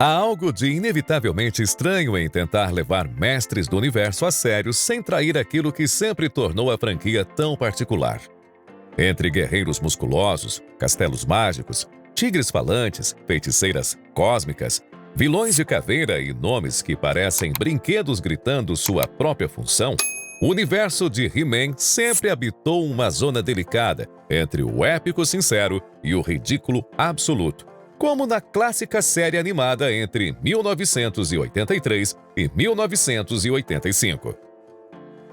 Há algo de inevitavelmente estranho em tentar levar Mestres do Universo a sério sem trair aquilo que sempre tornou a franquia tão particular. Entre guerreiros musculosos, castelos mágicos, tigres falantes, feiticeiras cósmicas, vilões de caveira e nomes que parecem brinquedos gritando sua própria função, o universo de He-Man sempre habitou uma zona delicada entre o épico sincero e o ridículo absoluto, como na clássica série animada entre 1983 e 1985.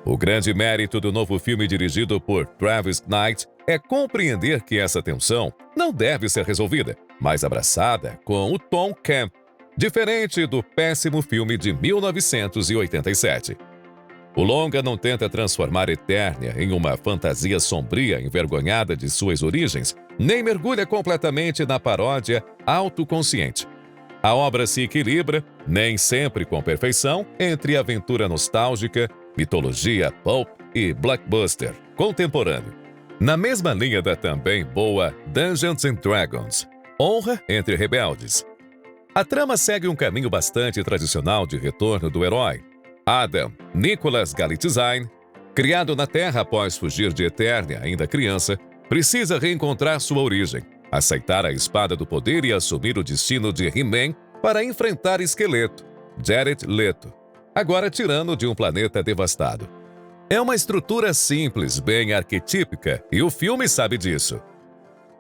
O grande mérito do novo filme dirigido por Travis Knight é compreender que essa tensão não deve ser resolvida, mas abraçada com o tom camp, diferente do péssimo filme de 1987. O longa não tenta transformar Eternia em uma fantasia sombria envergonhada de suas origens, nem mergulha completamente na paródia autoconsciente. A obra se equilibra, nem sempre com perfeição, entre aventura nostálgica, mitologia pulp e blockbuster contemporâneo. Na mesma linha da também boa Dungeons and Dragons, Honra entre Rebeldes. A trama segue um caminho bastante tradicional de retorno do herói. Adam Nicholas Galitzine, criado na Terra após fugir de Eternia ainda criança, precisa reencontrar sua origem, aceitar a espada do poder e assumir o destino de He-Man para enfrentar Esqueleto, Jared Leto, agora tirano de um planeta devastado. É uma estrutura simples, bem arquetípica, e o filme sabe disso.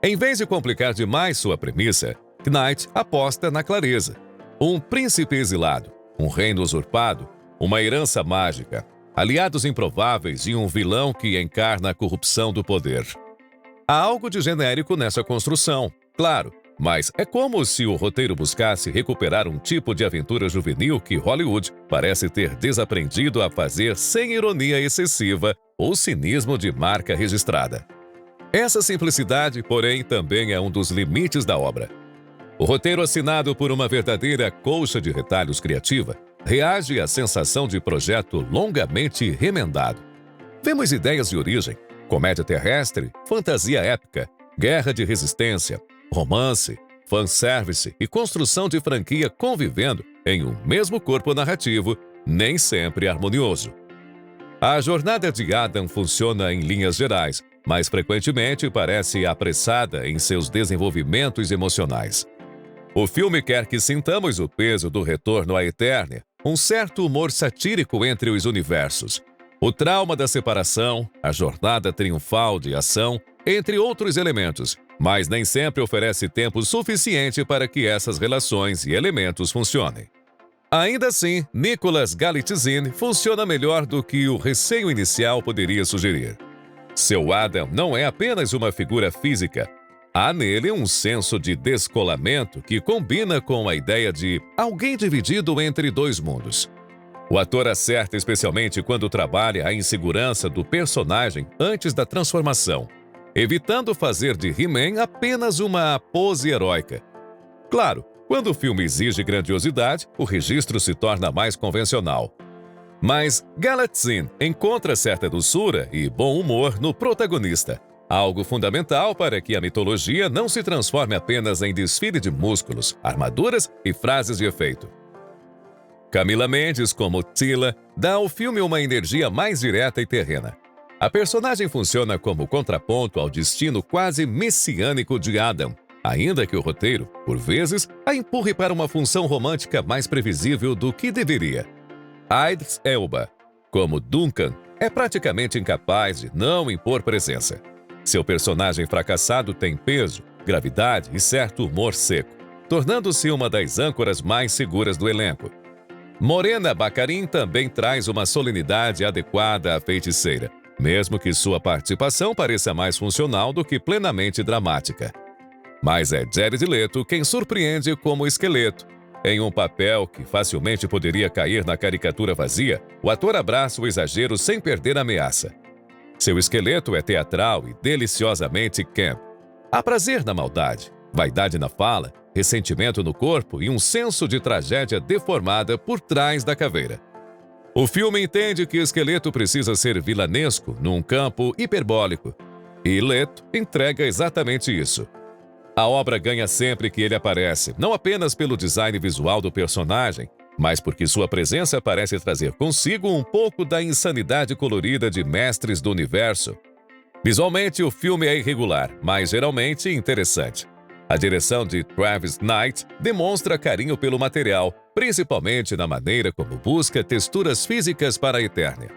Em vez de complicar demais sua premissa, Knight aposta na clareza. Um príncipe exilado, um reino usurpado, uma herança mágica, aliados improváveis e um vilão que encarna a corrupção do poder. Há algo de genérico nessa construção, claro, mas é como se o roteiro buscasse recuperar um tipo de aventura juvenil que Hollywood parece ter desaprendido a fazer sem ironia excessiva ou cinismo de marca registrada. Essa simplicidade, porém, também é um dos limites da obra. O roteiro, assinado por uma verdadeira colcha de retalhos criativa, reage à sensação de projeto longamente remendado. Vemos ideias de origem, comédia terrestre, fantasia épica, guerra de resistência, romance, fanservice e construção de franquia convivendo em um mesmo corpo narrativo, nem sempre harmonioso. A jornada de Adam funciona em linhas gerais, mas frequentemente parece apressada em seus desenvolvimentos emocionais. O filme quer que sintamos o peso do retorno à Eternia, um certo humor satírico entre os universos, o trauma da separação, a jornada triunfal de ação, entre outros elementos, mas nem sempre oferece tempo suficiente para que essas relações e elementos funcionem. Ainda assim, Nicholas Galitzine funciona melhor do que o receio inicial poderia sugerir. Seu Adam não é apenas uma figura física. Há nele um senso de descolamento que combina com a ideia de alguém dividido entre dois mundos. O ator acerta especialmente quando trabalha a insegurança do personagem antes da transformação, evitando fazer de He-Man apenas uma pose heróica. Claro, quando o filme exige grandiosidade, o registro se torna mais convencional. Mas Galitzine encontra certa doçura e bom humor no protagonista, algo fundamental para que a mitologia não se transforme apenas em desfile de músculos, armaduras e frases de efeito. Camila Mendes, como Tila, dá ao filme uma energia mais direta e terrena. A personagem funciona como contraponto ao destino quase messiânico de Adam, ainda que o roteiro, por vezes, a empurre para uma função romântica mais previsível do que deveria. Idris Elba, como Duncan, é praticamente incapaz de não impor presença. Seu personagem fracassado tem peso, gravidade e certo humor seco, tornando-se uma das âncoras mais seguras do elenco. Morena Baccarin também traz uma solenidade adequada à feiticeira, mesmo que sua participação pareça mais funcional do que plenamente dramática. Mas é Jared Leto quem surpreende como Esqueleto. Em um papel que facilmente poderia cair na caricatura vazia, o ator abraça o exagero sem perder a ameaça. Seu esqueleto é teatral e deliciosamente camp. Há prazer na maldade, vaidade na fala, ressentimento no corpo e um senso de tragédia deformada por trás da caveira. O filme entende que o esqueleto precisa ser vilanesco num campo hiperbólico, e Leto entrega exatamente isso. A obra ganha sempre que ele aparece, não apenas pelo design visual do personagem, mas porque sua presença parece trazer consigo um pouco da insanidade colorida de Mestres do Universo. Visualmente, o filme é irregular, mas geralmente interessante. A direção de Travis Knight demonstra carinho pelo material, principalmente na maneira como busca texturas físicas para a Eternia.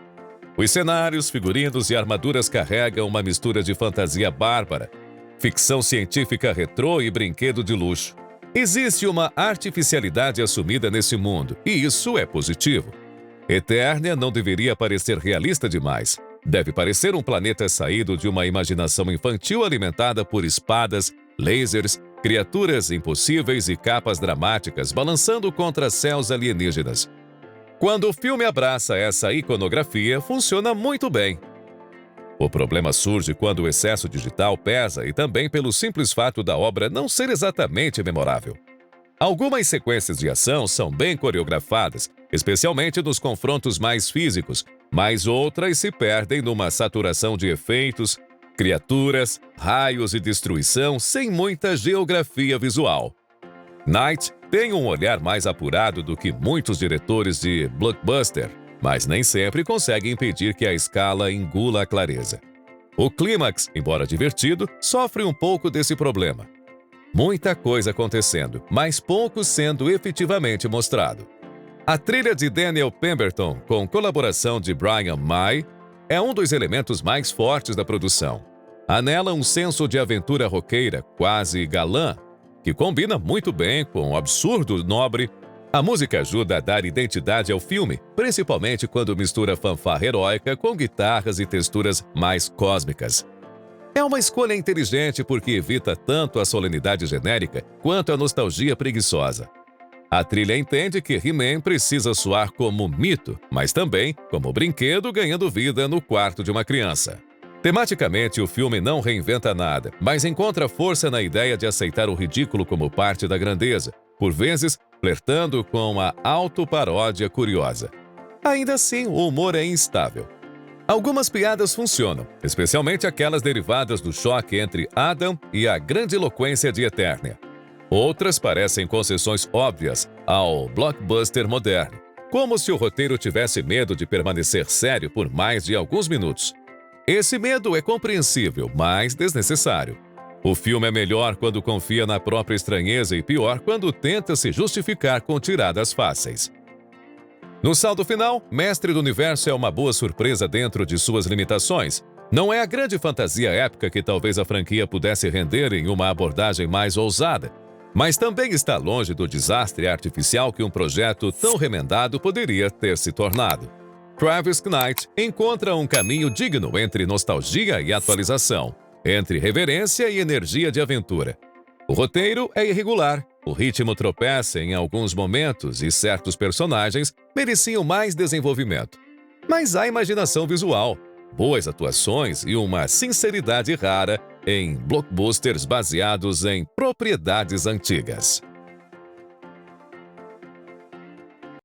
Os cenários, figurinos e armaduras carregam uma mistura de fantasia bárbara, ficção científica retrô e brinquedo de luxo. Existe uma artificialidade assumida nesse mundo, e isso é positivo. Eternia não deveria parecer realista demais. Deve parecer um planeta saído de uma imaginação infantil alimentada por espadas, lasers, criaturas impossíveis e capas dramáticas balançando contra céus alienígenas. Quando o filme abraça essa iconografia, funciona muito bem. O problema surge quando o excesso digital pesa e também pelo simples fato da obra não ser exatamente memorável. Algumas sequências de ação são bem coreografadas, especialmente nos confrontos mais físicos, mas outras se perdem numa saturação de efeitos, criaturas, raios e destruição sem muita geografia visual. Knight tem um olhar mais apurado do que muitos diretores de blockbuster, mas nem sempre consegue impedir que a escala engula a clareza. O clímax, embora divertido, sofre um pouco desse problema. Muita coisa acontecendo, mas pouco sendo efetivamente mostrado. A trilha de Daniel Pemberton, com colaboração de Brian May, é um dos elementos mais fortes da produção. Há nela um senso de aventura roqueira, quase galã, que combina muito bem com o absurdo nobre. A música ajuda a dar identidade ao filme, principalmente quando mistura fanfarra heróica com guitarras e texturas mais cósmicas. É uma escolha inteligente porque evita tanto a solenidade genérica quanto a nostalgia preguiçosa. A trilha entende que He-Man precisa soar como mito, mas também como brinquedo ganhando vida no quarto de uma criança. Tematicamente, o filme não reinventa nada, mas encontra força na ideia de aceitar o ridículo como parte da grandeza, por vezes flertando com a autoparódia curiosa. Ainda assim, o humor é instável. Algumas piadas funcionam, especialmente aquelas derivadas do choque entre Adam e a grandiloquência de Eternia. Outras parecem concessões óbvias ao blockbuster moderno, como se o roteiro tivesse medo de permanecer sério por mais de alguns minutos. Esse medo é compreensível, mas desnecessário. O filme é melhor quando confia na própria estranheza e pior quando tenta se justificar com tiradas fáceis. No saldo final, Mestre do Universo é uma boa surpresa dentro de suas limitações. Não é a grande fantasia épica que talvez a franquia pudesse render em uma abordagem mais ousada, mas também está longe do desastre artificial que um projeto tão remendado poderia ter se tornado. Travis Knight encontra um caminho digno entre nostalgia e atualização, entre reverência e energia de aventura. O roteiro é irregular, o ritmo tropeça em alguns momentos e certos personagens mereciam mais desenvolvimento. Mas há imaginação visual, boas atuações e uma sinceridade rara em blockbusters baseados em propriedades antigas.